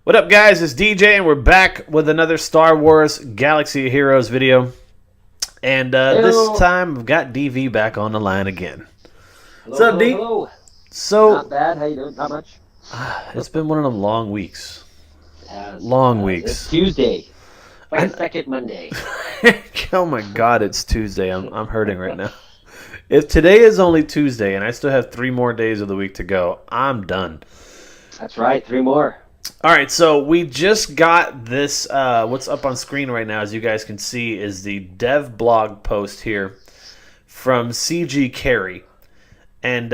What up, guys? It's DJ, and we're back with another Star Wars Galaxy of Heroes video. And this Hello. time, I've got DV back on the line again. What's Hello, up, hello, D? hello. So, Not bad. How you doing? Not much. it's been one of them long weeks. It has. Long It's weeks. Tuesday. Like I- a second Monday. Oh my God, it's Tuesday. I'm hurting right now. If today is only Tuesday, and I still have 3 more days of the week to go, I'm done. That's right. 3 more. All right, so we just got this. What's up on screen right now, as you guys can see, is the dev blog post here from CG Carey. And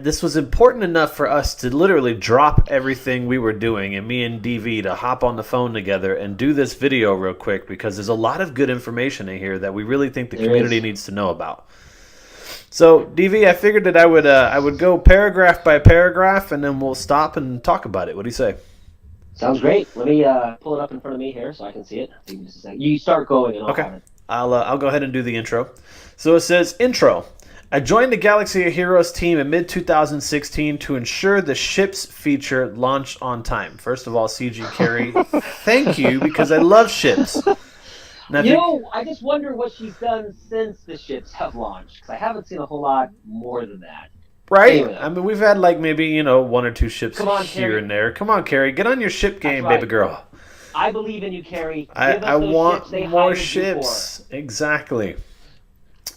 this was important enough for us to literally drop everything we were doing, and me and DV to hop on the phone together and do this video real quick, because there's a lot of good information in here that we really think the community needs to know about. So, DV, I figured that I would go paragraph by paragraph, and then we'll stop and talk about it. What do you say? Sounds great. Let me pull it up in front of me here so I can see it. Give me just a second. You start going and I'll Okay. have it. I'll go ahead and do the intro. So it says, intro. I joined the Galaxy of Heroes team in mid-2016 to ensure the ships feature launched on time. First of all, CG Carey, thank you, because I love ships. Now, I just wonder what she's done since the ships have launched. Because I haven't seen a whole lot more than that. right? Anyway. I mean, we've had like maybe, 1 or 2 ships Come on, here Carey. and there. Come on, Carey. Get on your ship game, right. baby girl. I believe in you, Carrie. I want more ships. Exactly.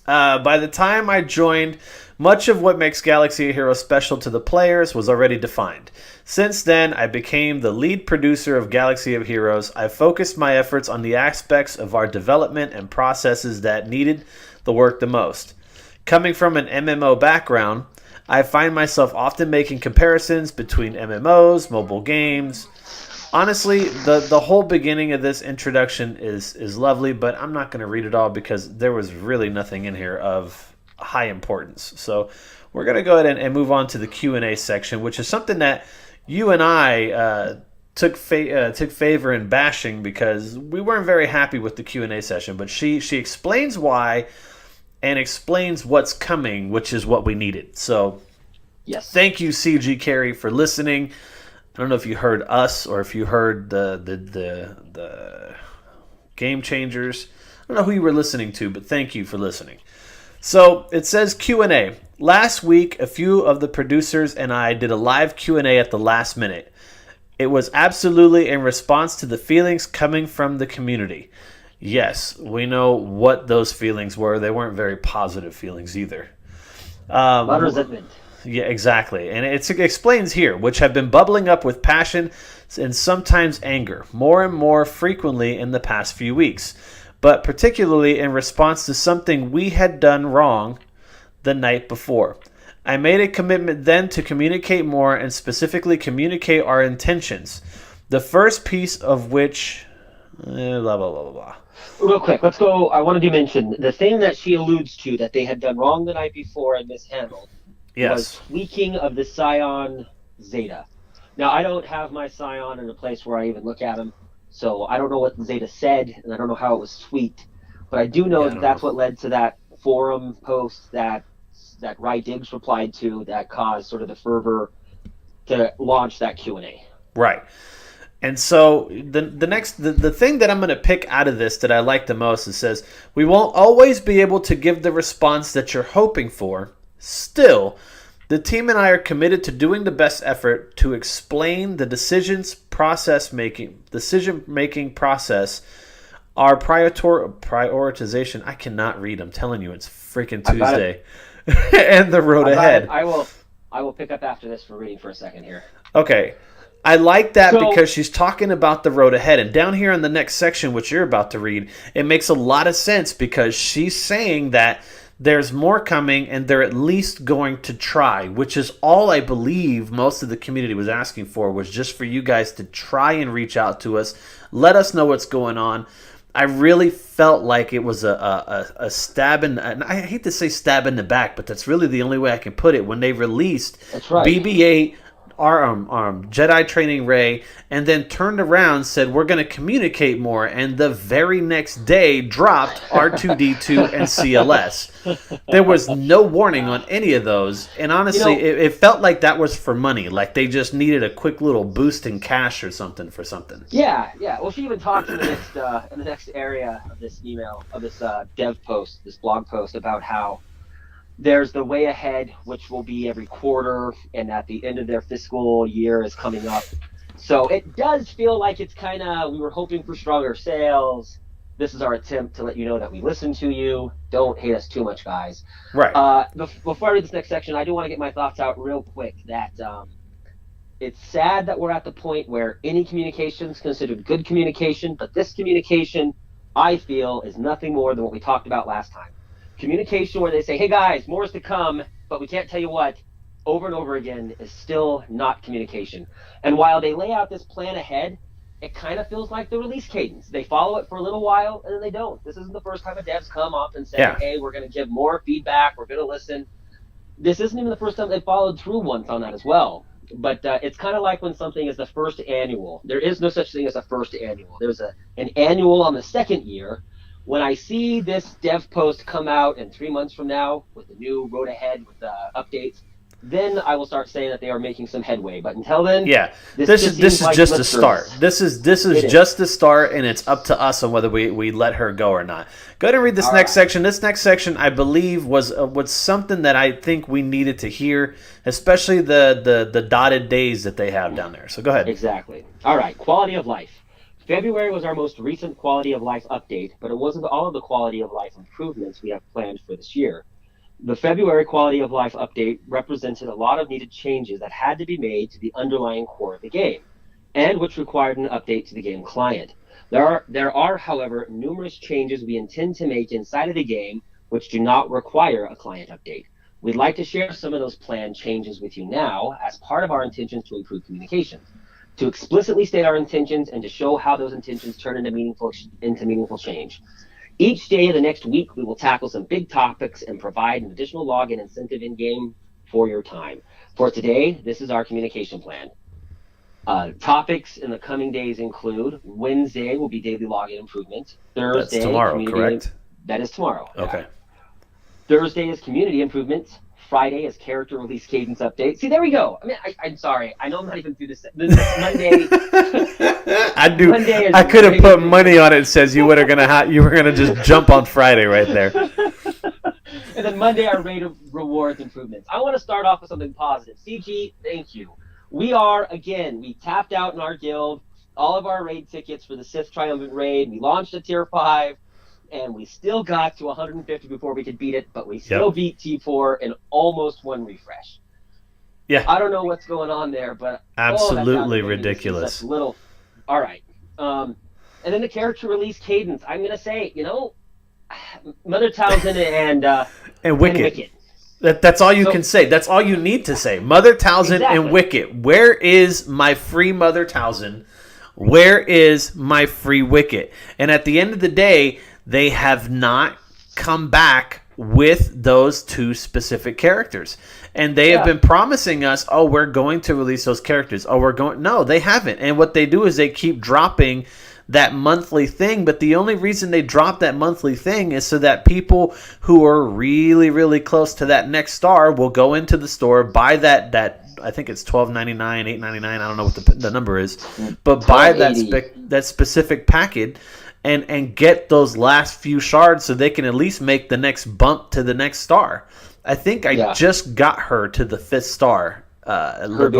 By the time I joined, much of what makes Galaxy of Heroes special to the players was already defined. Since then, I became the lead producer of Galaxy of Heroes. I focused my efforts on the aspects of our development and processes that needed the work the most. Coming from an MMO background, I find myself often making comparisons between MMOs, mobile games. Honestly, the whole beginning of this introduction is lovely, but I'm not going to read it all because there was really nothing in here of high importance. So we're going to go ahead and move on to the Q&A section, which is something that you and I took favor in bashing because we weren't very happy with the Q&A session. But she explains why and explains what's coming, which is what we needed. So Yes. thank you, CG Carey, for listening. I don't know if you heard us or if you heard the Game Changers. I don't know who you were listening to, but thank you for listening. So it says Q&A. Last week, a few of the producers and I did a live Q&A at the last minute. It was absolutely in response to the feelings coming from the community. Yes, we know what those feelings were. They weren't very positive feelings either. A lot of resentment. Yeah, exactly. And it explains here, which have been bubbling up with passion and sometimes anger, more and more frequently in the past few weeks, but particularly in response to something we had done wrong the night before. I made a commitment then to communicate more and specifically communicate our intentions. The first piece of which... blah, blah, blah, blah, blah. Real quick, let's go. I wanted to mention the thing that she alludes to that they had done wrong the night before and mishandled. Yes. Was tweaking of the Scion Zeta. Now, I don't have my Scion in a place where I even look at him, so I don't know what the Zeta said, and I don't know how it was tweaked. But I do know that's what led to that forum post that Ry Diggs replied to that caused sort of the fervor to launch that Q&A. Right. And so the thing that I'm going to pick out of this that I like the most, it says, we won't always be able to give the response that you're hoping for. Still, the team and I are committed to doing the best effort to explain the decision-making process, our prioritization. I cannot read. I'm telling you, it's freaking Tuesday, and the road ahead. I will pick up after this for reading for a second here. Okay. I like that because she's talking about the road ahead. And down here in the next section, which you're about to read, it makes a lot of sense because she's saying that there's more coming and they're at least going to try, which is all I believe most of the community was asking for, was just for you guys to try and reach out to us, let us know what's going on. I really felt like it was a stab in, and I hate to say stab in the back, but that's really the only way I can put it. When they released BB-8 Jedi training Rey, and then turned around, said we're going to communicate more, and the very next day dropped R2D2 and CLS. There was no warning on any of those, and honestly, it felt like that was for money, like they just needed a quick little boost in cash or something for something. Yeah. Well, she even talked in the next area of this email, of this dev post, this blog post, about how there's the way ahead, which will be every quarter, and at the end of their fiscal year is coming up. So it does feel like it's kind of, we were hoping for stronger sales. This is our attempt to let you know that we listen to you. Don't hate us too much, guys. Right. Before I read this next section, I do want to get my thoughts out real quick that it's sad that we're at the point where any communication is considered good communication, but this communication, I feel, is nothing more than what we talked about last time. Communication where they say, hey guys, more is to come, but we can't tell you what, over and over again, is still not communication. And while they lay out this plan ahead, it kind of feels like the release cadence. They follow it for a little while, and then they don't. This isn't the first time a dev's come up and said, hey, we're going to give more feedback, we're going to listen. This isn't even the first time they followed through once on that as well. But it's kind of like when something is the first annual. There is no such thing as a first annual. There's an annual on the second year. When I see this dev post come out in 3 months from now with the new road ahead with updates, then I will start saying that they are making some headway. But until then, this is just a start. This is just the start, and it's up to us on whether we let her go or not. Go ahead and read this next section. This next section, I believe, was something that I think we needed to hear, especially the dotted days that they have down there. So go ahead. Exactly. All right, quality of life. February was our most recent quality of life update, but it wasn't all of the quality of life improvements we have planned for this year. The February quality of life update represented a lot of needed changes that had to be made to the underlying core of the game, and which required an update to the game client. There are, however, numerous changes we intend to make inside of the game which do not require a client update. We'd like to share some of those planned changes with you now as part of our intentions to improve communications, to explicitly state our intentions and to show how those intentions turn into meaningful change. Each day of the next week, we will tackle some big topics and provide an additional login incentive in-game for your time. For today, this is our communication plan. Topics in the coming days include Wednesday will be daily login improvement. Thursday, that's tomorrow, correct? That is tomorrow. Okay. Yeah. Thursday is community improvements. Friday is character release cadence update. See, there we go. I mean, I'm sorry. I know I'm not even through this. This Monday. I could have put money on it. It says you were gonna just jump on Friday right there. And then Monday, our rate of rewards improvements. I want to start off with something positive. CG, thank you. We tapped out in our guild all of our raid tickets for the Sith Triumphant Raid. We launched a tier 5. And we still got to 150 before we could beat it, but we still beat T4 in almost one refresh. Yeah. I don't know what's going on there, but absolutely ridiculous. All right. And then the character release cadence. I'm gonna say, Mother Talzin and Wicket. That's all you can say. That's all you need to say. Mother Talzin and Wicket. Where is my free Mother Talzin? Where is my free Wicket? And at the end of the day, they have not come back with those two specific characters. And they have been promising us, we're going to release those characters. No, they haven't. And what they do is they keep dropping that monthly thing. But the only reason they drop that monthly thing is so that people who are really, really close to that next star will go into the store, buy that I think it's $12.99, $8.99. I don't know what the number is. But buy that specific package and get those last few shards so they can at least make the next bump to the next star. I think I just got her to the 5th star the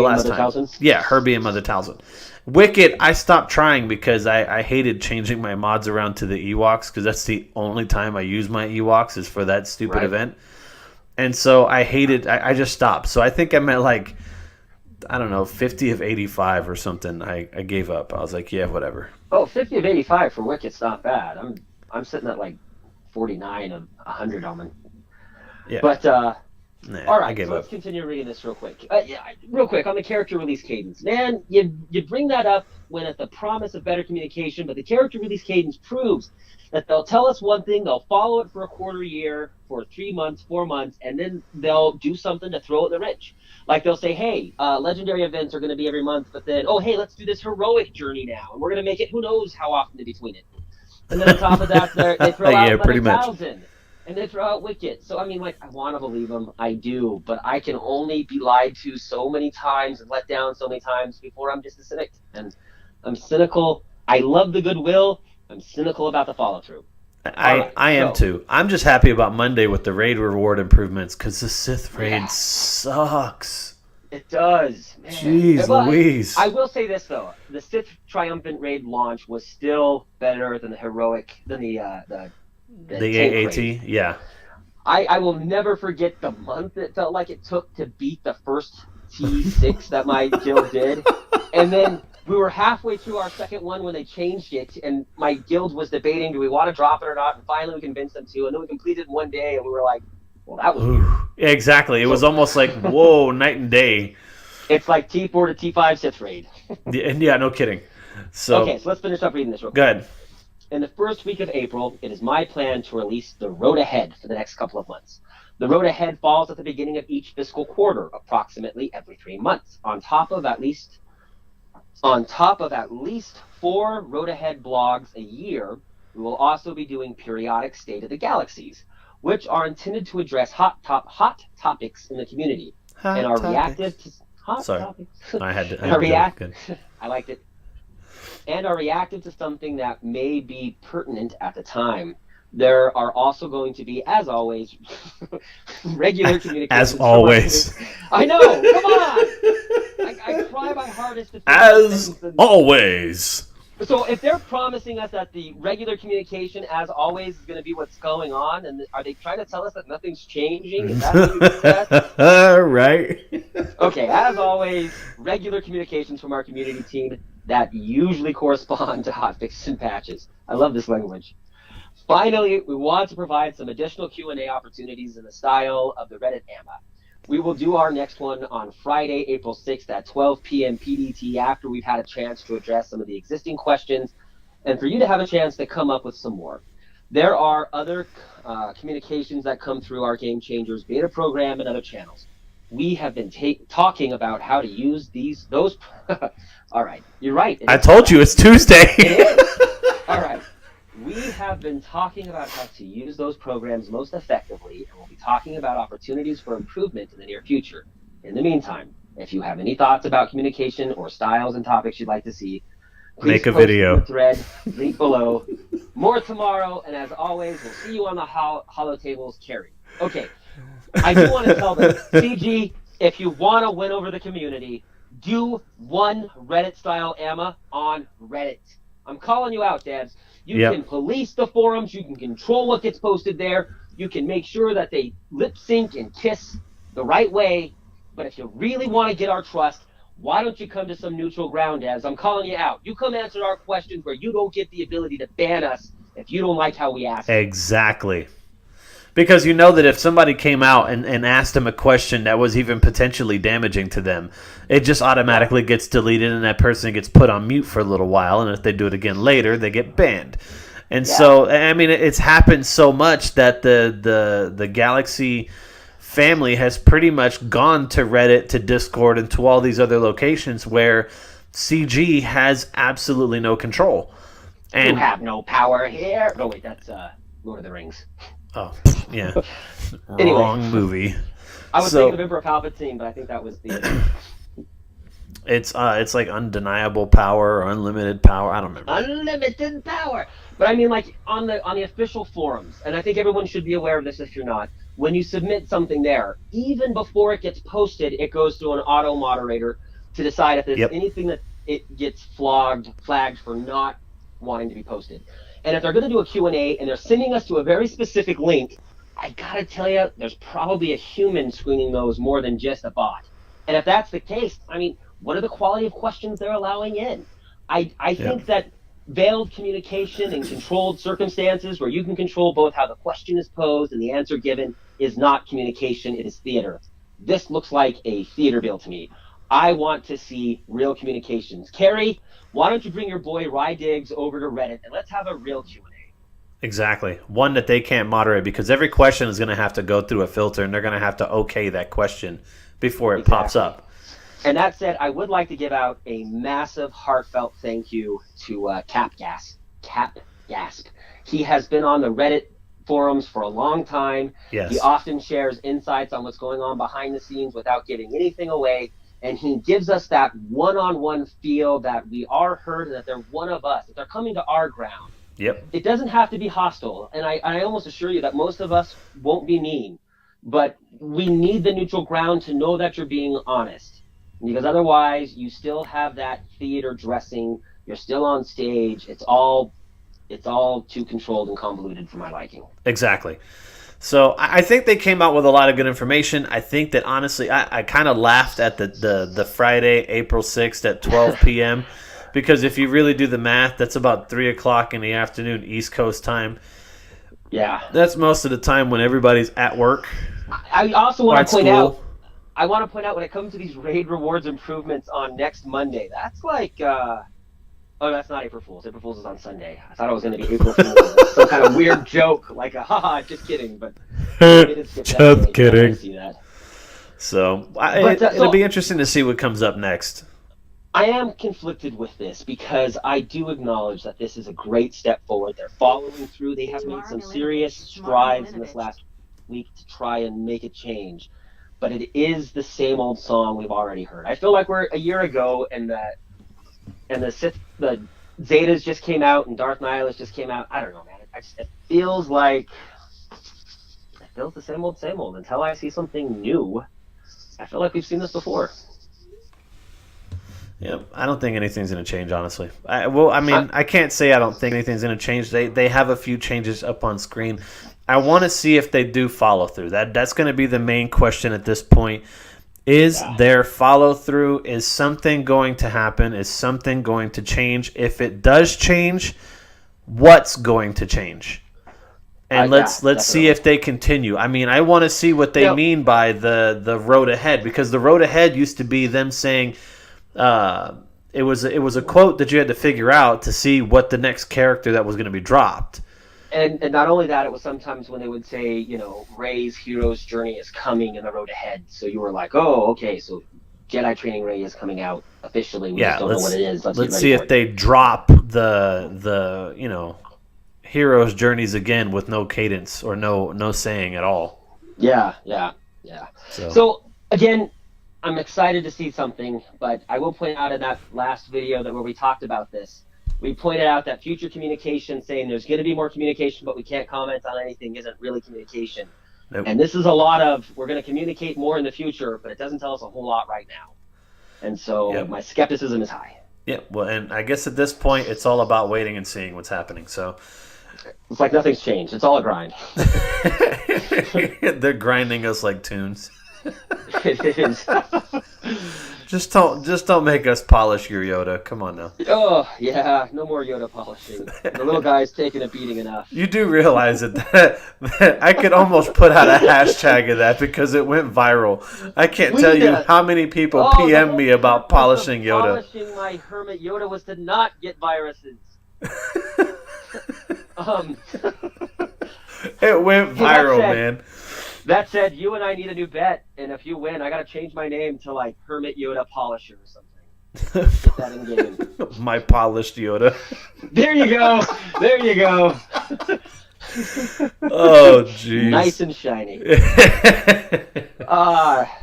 last time. Talzin? Yeah, Herbie and Mother Talzin. Wicket, I stopped trying because I hated changing my mods around to the Ewoks because that's the only time I use my Ewoks is for that stupid event. And so I just stopped. So I think I'm at 50 of 85 or something. I gave up. I was like, yeah, whatever. 50 of 85 for Wicket's not bad. I'm sitting at 49 of 100 on them. Yeah. But Nah, All I right, gave so let's up. continue reading this real quick. Real quick on the character release cadence. Man, you bring that up when at the promise of better communication, but the character release cadence proves that they'll tell us one thing, they'll follow it for a quarter year, for 3 months, 4 months, and then they'll do something to throw it in the wrench. Like they'll say, hey, legendary events are going to be every month, but then, oh, hey, let's do this heroic journey now, and we're going to make it who knows how often in between it. And then on top of that, they throw out Yeah, pretty much. 11,000. And they throw out Wicket. So, I mean, like, I want to believe them. I do. But I can only be lied to so many times and let down so many times before I'm just a cynic. And I'm cynical. I love the goodwill. I'm cynical about the follow through. I am too. I'm just happy about Monday with the raid reward improvements because the Sith raid sucks. It does. Man. Jeez Louise. I will say this, though. The Sith Triumphant Raid launch was still better than the heroic, than the AAT, yeah. I will never forget the month it felt like it took to beat the first T6 that my guild did. And then we were halfway through our second one when they changed it, and my guild was debating, do we want to drop it or not? And finally we convinced them to, and then we completed it in one day, and we were like, well, that was weird. Exactly. It was almost like, whoa, night and day. It's like T4 to T5 Sith raid. Yeah, no kidding. So let's finish up reading this real quick. Go ahead. In the first week of April, it is my plan to release the Road Ahead for the next couple of months. The Road Ahead falls at the beginning of each fiscal quarter, approximately every 3 months, on top of at least 4 Road Ahead blogs a year. We will also be doing periodic State of the Galaxies, which are intended to address hot topics in the community and are reactive to topics. I had to. I liked it. And are reactive to something that may be pertinent at the time. There are also going to be, as always, regular communication. As always. I know, come on! I try my hardest to... As always. So if they're promising us that the regular communication, as always, is going to be what's going on, and are they trying to tell us that nothing's changing? Is that what you Right. Okay, as always, regular communications from our community team that usually correspond to hotfixes and patches. I love this language. Finally, we want to provide some additional Q&A opportunities in the style of the Reddit AMA. We will do our next one on Friday, April 6th at 12 p.m. PDT after we've had a chance to address some of the existing questions and for you to have a chance to come up with some more. There are other communications that come through our Game Changers beta program and other channels. We have been talking about how to use those. All right, you're right. I told you it's Tuesday. It is. All right. We have been talking about how to use those programs most effectively, and we'll be talking about opportunities for improvement in the near future. In the meantime, if you have any thoughts about communication or styles and topics you'd like to see, please make a post video. In the thread, link below. More tomorrow, and as always, we'll see you on the Hollow Tables carry. Okay, I do want to tell them, CG, if you want to win over the community, do one Reddit-style AMA on Reddit. I'm calling you out, Dabs. You can police the forums. You can control what gets posted there. You can make sure that they lip sync and kiss the right way. But if you really want to get our trust, why don't you come to some neutral ground, Dabs? I'm calling you out. You come answer our questions where you don't get the ability to ban us if you don't like how we ask. Exactly. Because you know that if somebody came out and asked them a question that was even potentially damaging to them, it just automatically gets deleted and that person gets put on mute for a little while. And if they do it again later, they get banned. And so, I mean, it's happened so much that the Galaxy family has pretty much gone to Reddit, to Discord, and to all these other locations where CG has absolutely no control. And you have no power here. No, wait, that's Lord of the Rings. Oh, yeah. Anyway. Wrong movie. I was thinking of Emperor Palpatine, but I think that was the... It's like undeniable power or unlimited power. I don't remember. Unlimited power! But I mean, like, on the official forums, and I think everyone should be aware of this if you're not, when you submit something there, even before it gets posted, it goes through an auto-moderator to decide if there's anything that it gets flagged for not wanting to be posted. And if they're going to do a Q&A and they're sending us to a very specific link, I gotta tell you, there's probably a human screening those more than just a bot. And if that's the case, I mean, what are the quality of questions they're allowing in? I think that veiled communication in controlled circumstances where you can control both how the question is posed and the answer given is not communication, it is theater. This looks like a theater bill to me. I want to see real communications. Carrie, why don't you bring your boy Rye Diggs over to Reddit and let's have a real Q&A. Exactly. One that they can't moderate because every question is going to have to go through a filter and they're going to have to okay that question before it pops up. And that said, I would like to give out a massive, heartfelt thank you to Cap Gasp. He has been on the Reddit forums for a long time. Yes. He often shares insights on what's going on behind the scenes without giving anything away. And he gives us that one-on-one feel that we are heard and that they're one of us, that they're coming to our ground. Yep. It doesn't have to be hostile. And I almost assure you that most of us won't be mean. But we need the neutral ground to know that you're being honest. Because otherwise, you still have that theater dressing. You're still on stage. It's all too controlled and convoluted for my liking. Exactly. So I think they came out with a lot of good information. I think that, honestly, I kind of laughed at the Friday, April 6th at 12 p.m., because if you really do the math, that's about 3 o'clock in the afternoon East Coast time. Yeah. That's most of the time when everybody's at work. I also want to point out, when it comes to these raid rewards improvements on next Monday, that's like, oh, that's not April Fool's. April Fool's is on Sunday. I thought it was going to be April Fool's. Some kind of weird joke, like haha, just kidding. But just kidding. See that. So it'll be interesting to see what comes up next. I am conflicted with this because I do acknowledge that this is a great step forward. They're following through. They have made some serious strides in this last week to try and make a change. But it is the same old song we've already heard. I feel like we're a year ago and the Zetas just came out and Darth Nihilus just came out. I don't know, man. It feels the same old until I see something new. I feel like we've seen this before. Yeah, I don't think anything's going to change, honestly. I can't say I don't think anything's going to change. They have a few changes up on screen. I want to see if they do follow through. That's going to be the main question at this point. Is there follow through? Is something going to happen? Is something going to change? If it does change, what's going to change? And let's see if they continue. I mean, I want to see what they mean by the road ahead, because the road ahead used to be them saying it was a quote that you had to figure out to see what the next character that was going to be dropped. And not only that, it was sometimes when they would say, Rey's hero's journey is coming in the road ahead. So you were like, oh, okay, so Jedi Training Rey is coming out officially. We just don't know what it is. Let's see if they drop the hero's journeys again with no cadence or no saying at all. Yeah. So again, I'm excited to see something, but I will point out in that last video where we talked about this, we pointed out that future communication, saying there's going to be more communication, but we can't comment on anything, isn't really communication. Nope. And this is a lot of, we're going to communicate more in the future, but it doesn't tell us a whole lot right now. And so my skepticism is high. Yeah, well, and I guess at this point, it's all about waiting and seeing what's happening. So it's like nothing's changed. It's all a grind. They're grinding us like tunes. It is. Just don't make us polish your Yoda. Come on now. Oh yeah, no more Yoda polishing. The little guy's taking a beating enough. You do realize that I could almost put out a hashtag of that because it went viral. I can't tell you how many people PM me about polishing Yoda. Polishing my Hermit Yoda was to not get viruses. It went viral, man. That said, you and I need a new bet, and if you win, I gotta change my name to like Hermit Yoda Polisher or something. Get that in game. My polished Yoda. There you go. Oh, jeez. Nice and shiny.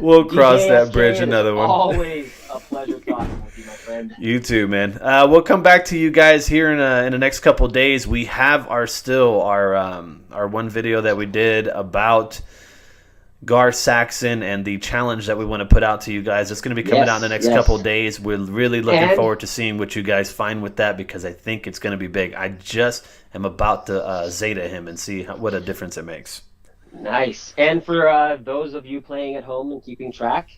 We'll cross that bridge another one. Always a pleasure talking with you, my friend. You too, man. We'll come back to you guys here in the next couple of days. We have our one video that we did about Gar Saxon and the challenge that we want to put out to you guys. It's going to be coming out in the next couple of days. We're really looking forward to seeing what you guys find with that, because I think it's going to be big. I just am about to Zeta him and see what a difference it makes. Nice. And for those of you playing at home and keeping track,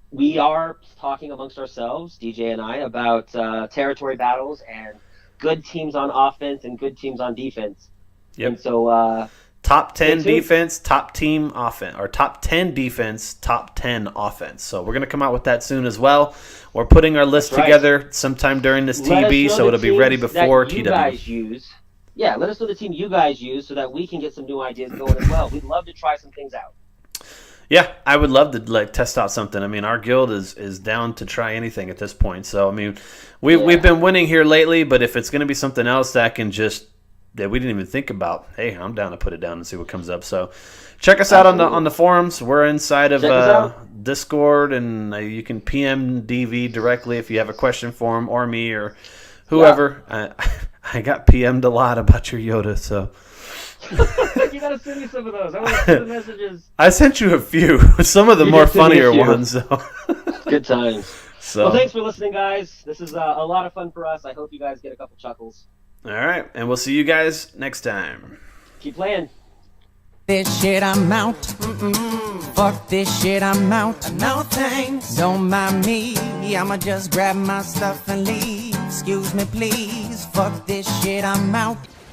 we are talking amongst ourselves, DJ and I, about territory battles and good teams on offense and good teams on defense. Yep. And so Top 10 defense, top team offense, or top 10 defense, top 10 offense. So we're going to come out with that soon as well. We're putting our list together sometime during this TB, so it'll be ready before TW. Guys use. Yeah, let us know the team you guys use so that we can get some new ideas going as well. We'd love to try some things out. Yeah, I would love to test out something. I mean, our guild is down to try anything at this point. So I mean, we've been winning here lately, but if it's going to be something else that we didn't even think about, hey, I'm down to put it down and see what comes up. So check us out on the forums. We're inside of Discord, and you can PM DV directly if you have a question for him or me or whoever. Yeah. I got PM'd a lot about your Yoda, so. You gotta send me some of those. I want to see the messages. I sent you a few. Some of the more funnier ones, though. Good times. So. Well, thanks for listening, guys. This is a lot of fun for us. I hope you guys get a couple chuckles. All right, and we'll see you guys next time. Keep playing. This shit, I'm out. Fuck this shit, I'm out. No thanks. Don't mind me. I'ma just grab my stuff and leave. Excuse me, please. Fuck this shit, I'm out.